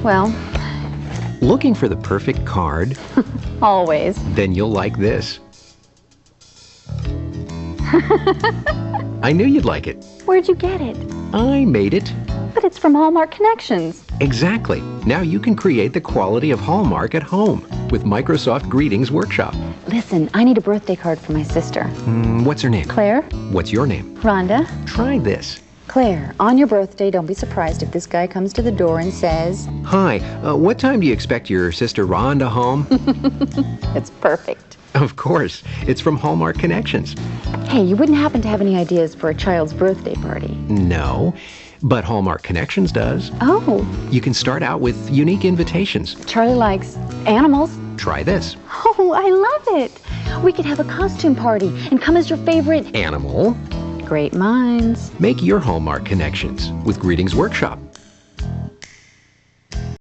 Well, Looking for the perfect card? always. Then you'll like this. I knew you'd like it. Where'd you get it? I made it. But it's from Hallmark Connections. Exactly. Now you can create the quality of Hallmark at home with Microsoft Greetings Workshop. Listen, I need a birthday card for my sister. What's her name? Claire? What's your name? Rhonda? Try this. Claire, on your birthday, don't be surprised if this guy comes to the door and says, Hi, what time do you expect your sister Rhonda home? it's perfect. Of course. It's from Hallmark Connections. Hey, you wouldn't happen to have any ideas for a child's birthday party? No, but Hallmark Connections does. Oh, You can start out with unique invitations. Charlie likes animals. Try this. Oh, I love it. We could have a costume party and come as your favorite. Animal. Great minds. Make your Hallmark Connections with Greetings Workshop.